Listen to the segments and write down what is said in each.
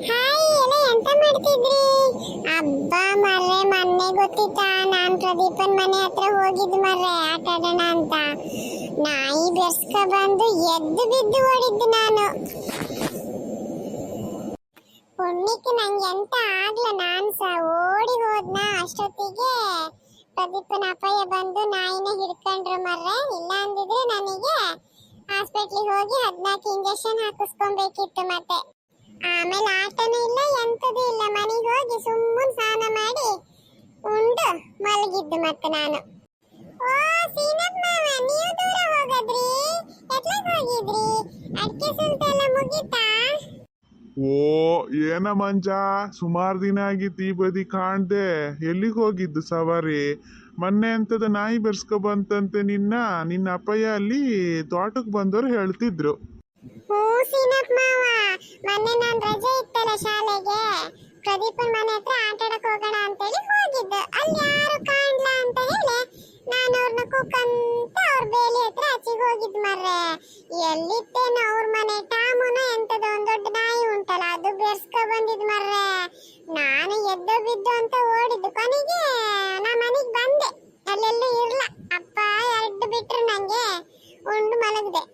Hi ಎಲ್ಲ ಎಂತ ಮಾಡ್ತಿದ್ರಿ? ಅಬ್ಬ ಮರ್ರೆ, ಮೊನ್ನೆ ಗೊತ್ತಿತ್ತಾ ನಾನ್ ಪ್ರದೀಪನ್ ಮನೆ ಹತ್ರ ಹೋಗಿದ್ದು ಮರ್ರೆ ಆಟ ಆಡೋಣ ಅಂತ. ನಾಯಿ ಬೆರ್ಸ್ಕ ಬಂದು ಎದ್ದು ಬಿದ್ದು ಓಡಿದ್ದು ನಾನು. ಪುಣ್ಯಕ್ಕೆ ನಂಗೆ ಎಂತ ಆಗ್ಲ, ನಾನ್ಸ ಓಡಿ ಹೋದ್ನ. ಅಷ್ಟೊತ್ತಿಗೆ ಪ್ರದೀಪನ ಅಪ್ಪಯ್ಯ ಬಂದು ನಾಯಿನ ಹಿಡ್ಕೊಂಡ್ರು ಮರ್ರೆ. ಇಲ್ಲ ಅಂದಿದ್ರೆ ನನಗೆ ಹಾಸ್ಪಿಟ್ಲಿಗೆ ಹೋಗಿ 14 ಇಂಜೆಕ್ಷನ್ ಹಾಕಿಸ್ಕೊಬೇಕಿತ್ತು. ಮತ್ತೆ ಆಮೇಲೆ ಆಟನೂ ಇಲ್ಲ, ಎಂತದೂ ಇಲ್ಲ. ಮನೆಗೆ ಹೋಗಿ ಸುಮ್ಮನೆ ಸ್ನಾನ ಮಾಡಿ ಉಂಡು ಮಲಗಿದ್ದು ಮತ್ತೆ ನಾನು. ಓ ಸೀನಪ್ಪ ಮಾವ, ನೀವು ದೂರ ಹೋಗದ್ರಿ? ಎಟ್ಲಾಗ ಹೋಗಿದ್ರಿ? ಅಡ್ಕೆ ಸುಲ್ತ ಎಲ್ಲ ಮುಗೀತಾ? ಓ ಏನ ಮಂಜ, ಸುಮಾರು ದಿನ ಆಗಿತ್ತು ಈ ಬದಿ ಕಾಣ್ದೆ. ಎಲ್ಲಿಗೆ ಹೋಗಿದ್ದು ಸವಾರಿ? ಮೊನ್ನೆ ಅಂತದ ನಾಯಿ ಬೆರ್ಸ್ಕೊ ಬಂತಂತೆ ನಿನ್ನ ಅಪ್ಪಯ್ಯ ಅಲ್ಲಿ ತೋಟಕ್ಕೆ ಬಂದವರು ಹೇಳ್ತಿದ್ರು. ಹ್ಞೂ ಸೀನಪ್ಪ ಮಾವ, ಮೊನ್ನೆ ನಾನ್ ರಜೆ ಇತ್ತಲ್ಲ ಶಾಲೆಗೆ, ಪ್ರದೀಪನ್ ಮನೆ ಹತ್ರ ಆಟ ಆಡಕ್ ಹೋಗೋಣ ಅಂತೇಳಿ ಹೋಗಿದ್ದು. ಅಲ್ಲಿ ಯಾರು ಕಾಣ್ಲ ಅಂತ ಹೇಳಿ ನಾನು ಅವ್ರನ್ನ ಕೂಕಂತ ಅವ್ರ ಬೇಲಿ ಹತ್ರ ಆಚೆಗೆ ಹೋಗಿದ್ ಮರ್ರೆ. ಎಲ್ಲಿತ್ತೇನೋ ಅವ್ರ ಮನೆ ಟಾಮುನ ಎಂತದ ಒಂದ್ ದೊಡ್ಡ ನಾಯಿ ಉಂಟಲ್ಲ, ಅದು ಬೆರ್ಸ್ಕೊ ಬಂದಿದ್ ಮರ್ರೆ. ನಾನು ಎದ್ದೋ ಬಿದ್ದು ಅಂತ ಓಡಿದ್ದು. ಕೊನೆಗೆ ನಾ ಮನೆಗ್ ಬಂದೆ, ಅಲ್ಲೆಲ್ಲೂ ಇರ್ಲ. ಅಪ್ಪ ಎರಡು ಬಿಟ್ರು, ನಂಗೆ ಉಂಡು ಮಲಗಿದೆ.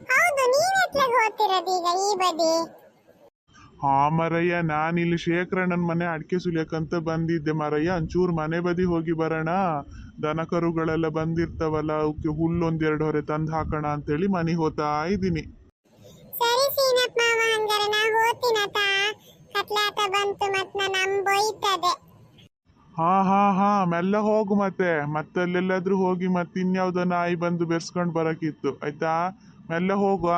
ಹೌದು, ನೀವೆತ್ಲಾಗ ಹೋಗ್ತಿರೋದು ಈಗ ಈ ಬದಿ? ಹಾ ಮರಯ್ಯ, ನಾನಿಲ್ಲಿ ಶೇಖರಣ್ಣನ ಮನೆ ಅಡಿಕೆ ಸುಲಿಯಕ್ಕಂತ ಬಂದಿದ್ದೆ ಮರಯ್ಯ. ಒಂಚೂರು ಮನೆ ಬದಿ ಹೋಗಿ ಬರೋಣ, ದನ ಕರುಗಳೆಲ್ಲ ಬಂದಿರ್ತಾವಲ್ಲ, ಅವಕ್ಕೆ ಹುಲ್ಲು ಒಂದೆರಡು ಹೊರೆ ತಂದು ಹಾಕೋಣ ಅಂತೇಳಿ ಮನೆಗೆ ಹೋಗ್ತಾ ಇದ್ದೀನಿ. ಸರಿ ಸೀನಪ್ಪ ಮಾವ, ಹಂಗಾರೆ ನಾ ಹೋಗ್ತೀನತ. ಕತ್ಲಾಟ ಬಂತು ಮತ್ ನಮ್ ಬೊಯ್ತದೆ. ಹಾ ಹಾ ಹಾ, ಮೆಲ್ಲ ಹೋಗು. ಮತ್ತಲ್ಲೆಲ್ಲಾದ್ರೂ ಹೋಗಿ ಮತ್ತಿನ್ಯಾವ್ದೋ ನಾಯಿ ಬಂದು ಬೆರ್ಸ್ಕೊಂಡು ಬರಕಿತ್ತು ಆಯ್ತಾ. ಮೆಲ್ಲ ಹೋಗುವ.